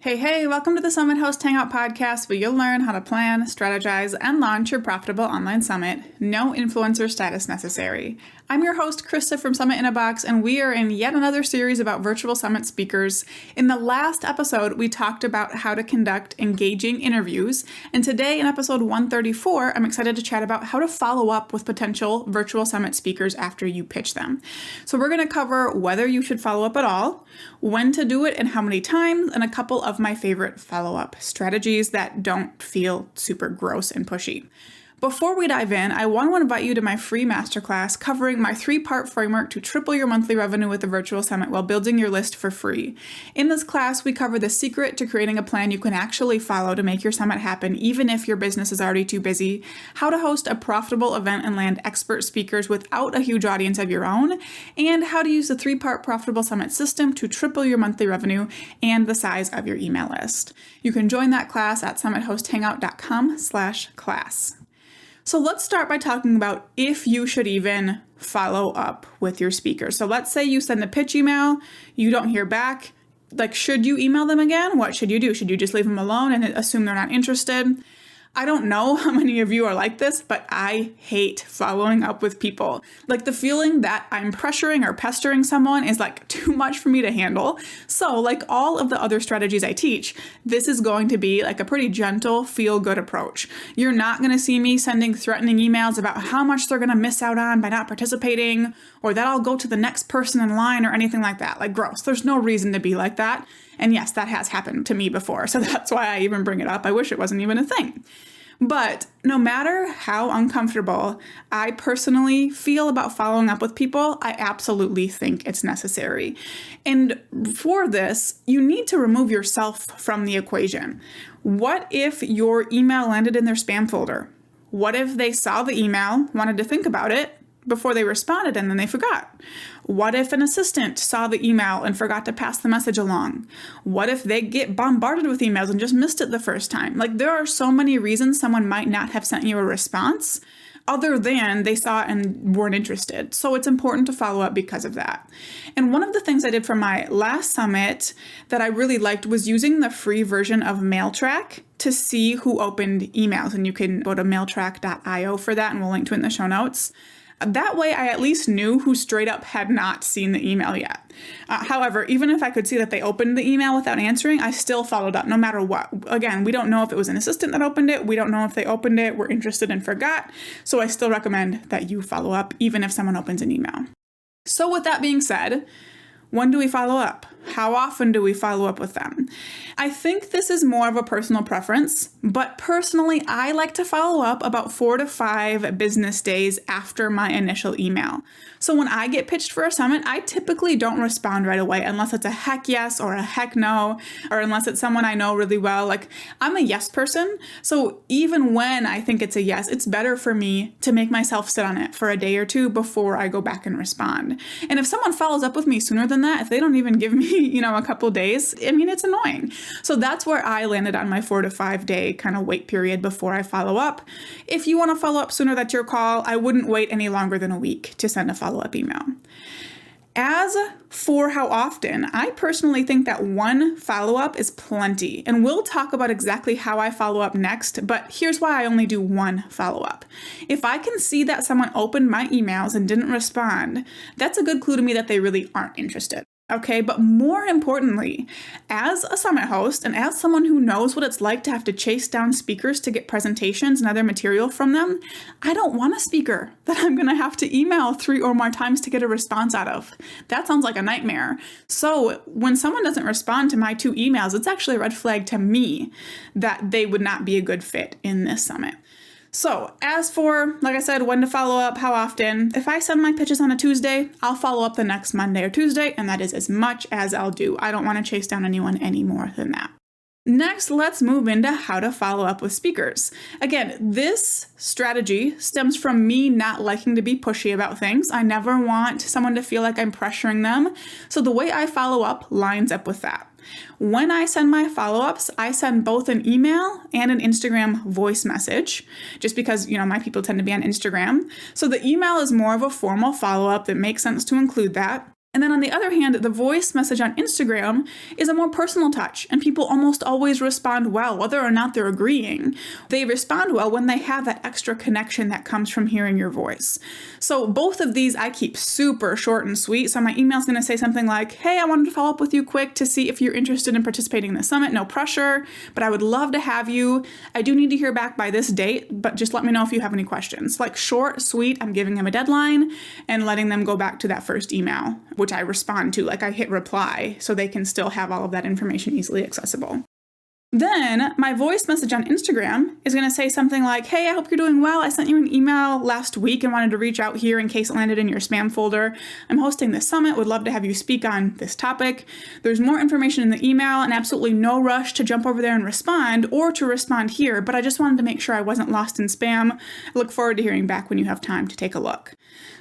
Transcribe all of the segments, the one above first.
Hey, welcome to the Summit Host Hangout podcast, where you'll learn how to plan, strategize, and launch your profitable online summit. No influencer status necessary. I'm your host, Krista from Summit in a Box, and we are in yet another series about virtual summit speakers. In the last episode, we talked about how to conduct engaging interviews, and today in episode 134, I'm excited to chat about how to follow up with potential virtual summit speakers after you pitch them. So we're going to cover whether you should follow up at all, when to do it and how many times, and a couple of my favorite follow-up strategies that don't feel super gross and pushy. Before we dive in, I want to invite you to my free masterclass covering my 3-part framework to triple your monthly revenue with a virtual summit while building your list for free. In this class, we cover the secret to creating a plan you can actually follow to make your summit happen, even if your business is already too busy, how to host a profitable event and land expert speakers without a huge audience of your own, and how to use the 3-part profitable summit system to triple your monthly revenue and the size of your email list. You can join that class at summithosthangout.com/class. So let's start by talking about if you should even follow up with your speakers. So let's say you send the pitch email, you don't hear back. Should you email them again? What should you do? Should you just leave them alone and assume they're not interested? I don't know how many of you are like this, but I hate following up with people. The feeling that I'm pressuring or pestering someone is too much for me to handle. So like all of the other strategies I teach, this is going to be a pretty gentle, feel-good approach. You're not going to see me sending threatening emails about how much they're going to miss out on by not participating, or that I'll go to the next person in line or anything like that. Gross. There's no reason to be like that. And yes, that has happened to me before. So that's why I even bring it up. I wish it wasn't even a thing. But no matter how uncomfortable I personally feel about following up with people, I absolutely think it's necessary. And for this, you need to remove yourself from the equation. What if your email landed in their spam folder? What if they saw the email, wanted to think about it before they responded, and then they forgot? What if an assistant saw the email and forgot to pass the message along? What if they get bombarded with emails and just missed it the first time? There are so many reasons someone might not have sent you a response other than they saw it and weren't interested. So it's important to follow up because of that. And one of the things I did for my last summit that I really liked was using the free version of Mailtrack to see who opened emails. And you can go to mailtrack.io for that, and we'll link to it in the show notes. That way, I at least knew who straight up had not seen the email yet. However, even if I could see that they opened the email without answering, I still followed up no matter what. Again, we don't know if it was an assistant that opened it. We don't know if they opened it, were interested and forgot. So I still recommend that you follow up even if someone opens an email. So with that being said, when do we follow up? How often do we follow up with them? I think this is more of a personal preference, but personally, I like to follow up about 4 to 5 business days after my initial email. So when I get pitched for a summit, I typically don't respond right away unless it's a heck yes or a heck no, or unless it's someone I know really well. I'm a yes person, so even when I think it's a yes, it's better for me to make myself sit on it for a day or two before I go back and respond. And if someone follows up with me sooner than that, if they don't even give me a couple days, it's annoying. So that's where I landed on my 4 to 5 day kind of wait period before I follow up. If you want to follow up sooner, that's your call. I wouldn't wait any longer than a week to send a follow-up email. As for how often, I personally think that 1 follow-up is plenty, and we'll talk about exactly how I follow up next, but here's why I only do 1 follow-up. If I can see that someone opened my emails and didn't respond, that's a good clue to me that they really aren't interested. Okay, but more importantly, as a summit host and as someone who knows what it's like to have to chase down speakers to get presentations and other material from them, I don't want a speaker that I'm going to have to email 3 or more times to get a response out of. That sounds like a nightmare. So when someone doesn't respond to my 2 emails, it's actually a red flag to me that they would not be a good fit in this summit. So as for, like I said, when to follow up, how often, if I send my pitches on a Tuesday, I'll follow up the next Monday or Tuesday, and that is as much as I'll do. I don't want to chase down anyone any more than that. Next, let's move into how to follow up with speakers. Again, this strategy stems from me not liking to be pushy about things. I never want someone to feel like I'm pressuring them. So the way I follow up lines up with that. When I send my follow-ups, I send both an email and an Instagram voice message, just because, my people tend to be on Instagram. So the email is more of a formal follow-up that makes sense to include that. And then on the other hand, the voice message on Instagram is a more personal touch, and people almost always respond well, whether or not they're agreeing. They respond well when they have that extra connection that comes from hearing your voice. So both of these I keep super short and sweet. So my email is going to say something like, hey, I wanted to follow up with you quick to see if you're interested in participating in the summit. No pressure, but I would love to have you. I do need to hear back by this date, but just let me know if you have any questions. Like short, sweet, I'm giving them a deadline and letting them go back to that first email, which I respond to, like I hit reply, so they can still have all of that information easily accessible. Then my voice message on Instagram is going to say something like, hey, I hope you're doing well. I sent you an email last week and wanted to reach out here in case it landed in your spam folder. I'm hosting this summit. Would love to have you speak on this topic. There's more information in the email and absolutely no rush to jump over there and respond or to respond here, but I just wanted to make sure I wasn't lost in spam. I look forward to hearing back when you have time to take a look.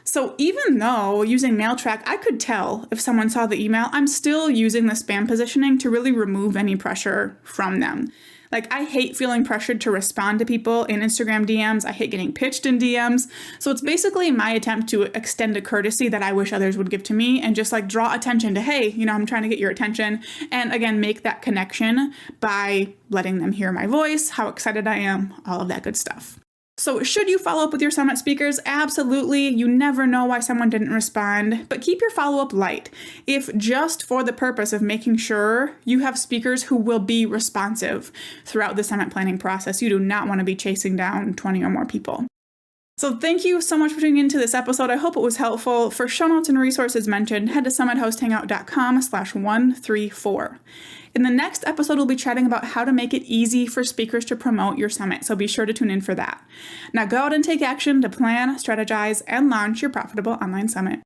So even though using MailTrack, I could tell if someone saw the email, I'm still using the spam positioning to really remove any pressure from them. Like, I hate feeling pressured to respond to people in Instagram DMs. I hate getting pitched in DMs. So it's basically my attempt to extend a courtesy that I wish others would give to me and just like draw attention to, hey, I'm trying to get your attention. And again, make that connection by letting them hear my voice, how excited I am, all of that good stuff. So should you follow up with your summit speakers? Absolutely. You never know why someone didn't respond, but keep your follow-up light, if just for the purpose of making sure you have speakers who will be responsive throughout the summit planning process. You do not want to be chasing down 20 or more people. So thank you so much for tuning into this episode. I hope it was helpful. For show notes and resources mentioned, head to summithosthangout.com/134. In the next episode, we'll be chatting about how to make it easy for speakers to promote your summit, so be sure to tune in for that. Now go out and take action to plan, strategize, and launch your profitable online summit.